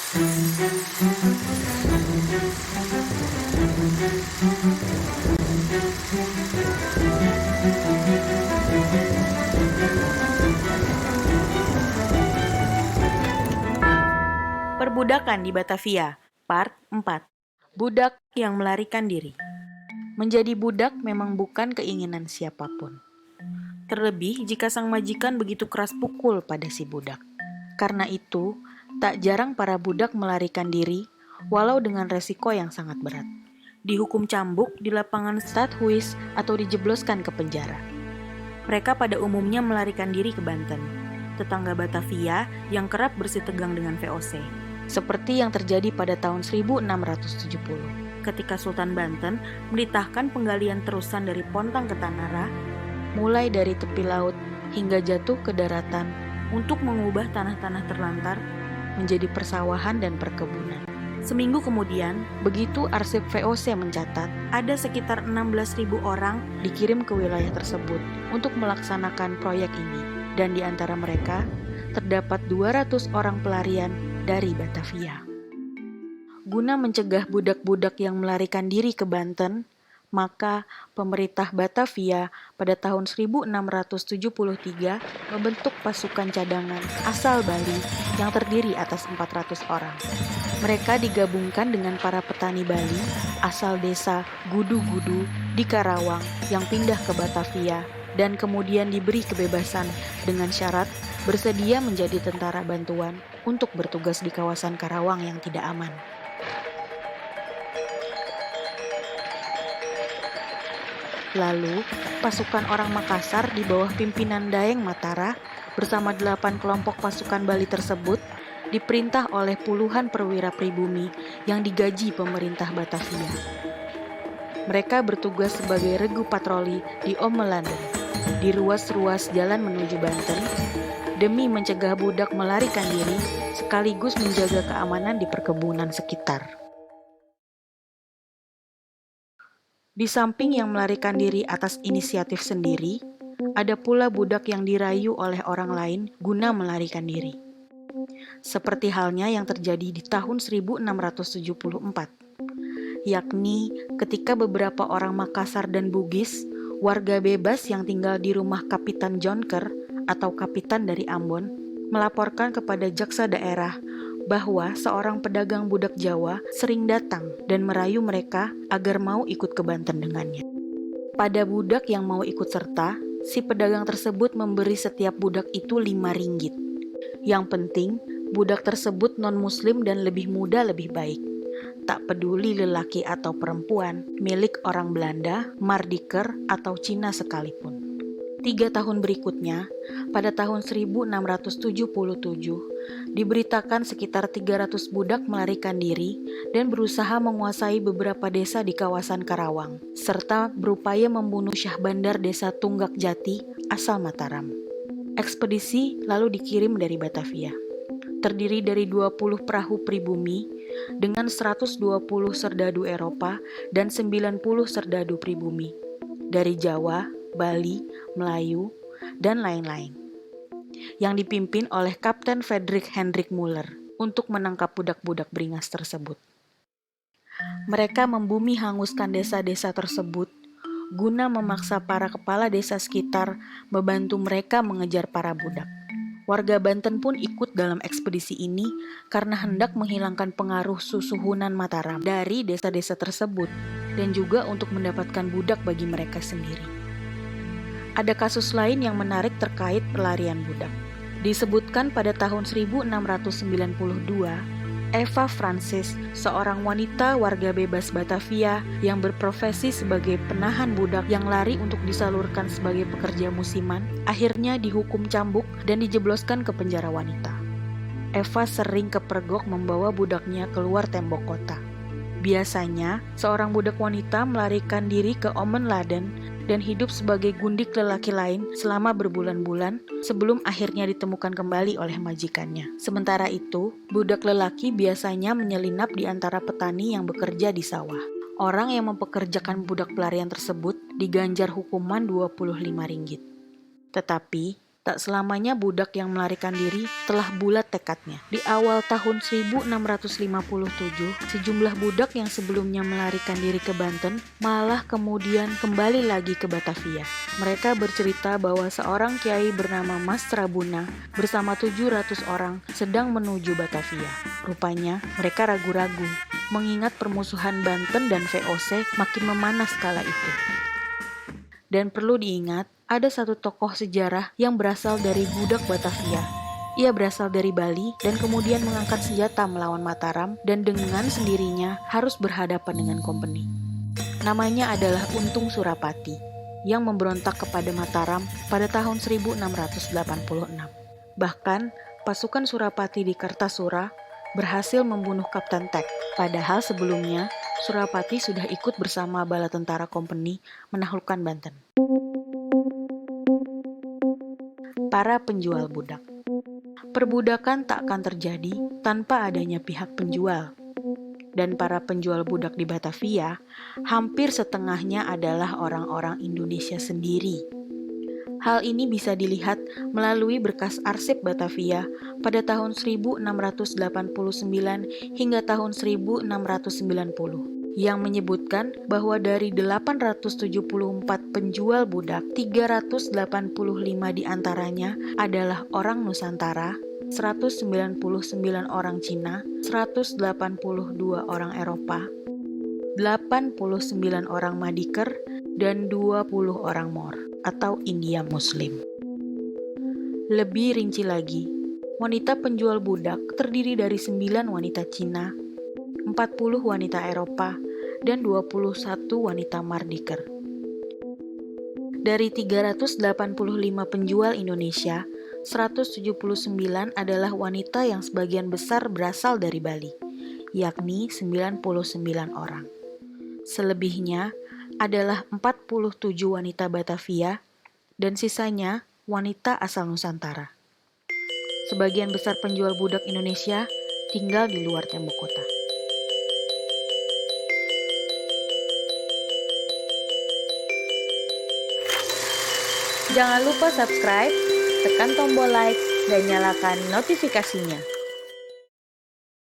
Perbudakan di Batavia, Part 4. Budak yang melarikan diri. Menjadi budak memang bukan keinginan siapapun. Terlebih jika sang majikan begitu keras pukul pada si budak. Karena itu, tak jarang para budak melarikan diri, walau dengan resiko yang sangat berat. Dihukum cambuk di lapangan Stadhuis atau dijebloskan ke penjara. Mereka pada umumnya melarikan diri ke Banten, tetangga Batavia yang kerap bersitegang dengan VOC. Seperti yang terjadi pada tahun 1670, ketika Sultan Banten menitahkan penggalian terusan dari Pontang ke Tanara, mulai dari tepi laut hingga jatuh ke daratan untuk mengubah tanah-tanah terlantar menjadi persawahan dan perkebunan. Seminggu kemudian, begitu arsip VOC mencatat, ada sekitar 16.000 orang dikirim ke wilayah tersebut untuk melaksanakan proyek ini, dan di antara mereka terdapat 200 orang pelarian dari Batavia. Guna mencegah budak-budak yang melarikan diri ke Banten, maka pemerintah Batavia pada tahun 1673 membentuk pasukan cadangan asal Bali yang terdiri atas 400 orang. Mereka digabungkan dengan para petani Bali asal desa Gudu-Gudu di Karawang yang pindah ke Batavia dan kemudian diberi kebebasan dengan syarat bersedia menjadi tentara bantuan untuk bertugas di kawasan Karawang yang tidak aman. Lalu, pasukan orang Makassar di bawah pimpinan Daeng Matara bersama 8 kelompok pasukan Bali tersebut diperintah oleh puluhan perwira pribumi yang digaji pemerintah Batavia. Mereka bertugas sebagai regu patroli di Ommelanden, di ruas-ruas jalan menuju Banten, demi mencegah budak melarikan diri sekaligus menjaga keamanan di perkebunan sekitar. Di samping yang melarikan diri atas inisiatif sendiri, ada pula budak yang dirayu oleh orang lain guna melarikan diri. Seperti halnya yang terjadi di tahun 1674, yakni ketika beberapa orang Makassar dan Bugis, warga bebas yang tinggal di rumah Kapitan Jonker atau Kapitan dari Ambon, melaporkan kepada jaksa daerah bahwa seorang pedagang budak Jawa sering datang dan merayu mereka agar mau ikut ke Banten dengannya. Pada budak yang mau ikut serta, si pedagang tersebut memberi setiap budak itu 5 ringgit. Yang penting, budak tersebut non-muslim dan lebih muda lebih baik. Tak peduli lelaki atau perempuan, milik orang Belanda, Mardiker, atau Cina sekalipun. 3 tahun berikutnya, pada tahun 1677, diberitakan sekitar 300 budak melarikan diri dan berusaha menguasai beberapa desa di kawasan Karawang, serta berupaya membunuh Syah Bandar desa Tunggak Jati asal Mataram. Ekspedisi lalu dikirim dari Batavia. Terdiri dari 20 perahu pribumi dengan 120 serdadu Eropa dan 90 serdadu pribumi dari Jawa, Bali, Melayu, dan lain-lain, yang dipimpin oleh Kapten Frederik Hendrik Muller untuk menangkap budak-budak beringas tersebut. Mereka membumi hanguskan desa-desa tersebut guna memaksa para kepala desa sekitar membantu mereka mengejar para budak. Warga Banten pun ikut dalam ekspedisi ini karena hendak menghilangkan pengaruh susuhunan Mataram dari desa-desa tersebut dan juga untuk mendapatkan budak bagi mereka sendiri. Ada kasus lain yang menarik terkait pelarian budak. Disebutkan pada tahun 1692, Eva Francis, seorang wanita warga bebas Batavia yang berprofesi sebagai penahan budak yang lari untuk disalurkan sebagai pekerja musiman, akhirnya dihukum cambuk dan dijebloskan ke penjara wanita. Eva sering kepergok membawa budaknya keluar tembok kota. Biasanya, seorang budak wanita melarikan diri ke Ommelanden dan hidup sebagai gundik lelaki lain selama berbulan-bulan sebelum akhirnya ditemukan kembali oleh majikannya. Sementara itu, budak lelaki biasanya menyelinap di antara petani yang bekerja di sawah. Orang yang mempekerjakan budak pelarian tersebut diganjar hukuman 25 ringgit. Tetapi, Tak selamanya budak yang melarikan diri telah bulat tekadnya. Di awal tahun 1657, sejumlah budak yang sebelumnya melarikan diri ke Banten malah kemudian kembali lagi ke Batavia. Mereka bercerita bahwa seorang kiai bernama Mas Trabuna bersama 700 orang sedang menuju Batavia. Rupanya mereka ragu-ragu, mengingat permusuhan Banten dan VOC makin memanas kala itu. Dan perlu diingat, ada satu tokoh sejarah yang berasal dari budak Batavia. Ia berasal dari Bali dan kemudian mengangkat senjata melawan Mataram dan dengan sendirinya harus berhadapan dengan Kompeni. Namanya adalah Untung Surapati yang memberontak kepada Mataram pada tahun 1686. Bahkan, pasukan Surapati di Kartasura berhasil membunuh Kapten Tek. Padahal sebelumnya, Surapati sudah ikut bersama bala tentara Kompeni menaklukkan Banten. Para penjual budak. Perbudakan tak akan terjadi tanpa adanya pihak penjual. Dan para penjual budak di Batavia, hampir setengahnya adalah orang-orang Indonesia sendiri. Hal ini bisa dilihat melalui berkas arsip Batavia pada tahun 1689 hingga tahun 1690. Yang menyebutkan bahwa dari 874 penjual budak, 385 diantaranya adalah orang Nusantara, 199 orang Cina, 182 orang Eropa, 89 orang Madiker, dan 20 orang Moor atau India Muslim. Lebih rinci lagi, wanita penjual budak terdiri dari 9 wanita Cina, 40 wanita Eropa, dan 21 wanita Mardiker. Dari 385 penjual Indonesia, 179 adalah wanita yang sebagian besar berasal dari Bali, yakni 99 orang. Selebihnya adalah 47 wanita Batavia dan sisanya wanita asal Nusantara. Sebagian besar penjual budak Indonesia tinggal di luar tembok kota. Jangan lupa subscribe, tekan tombol like, dan nyalakan notifikasinya.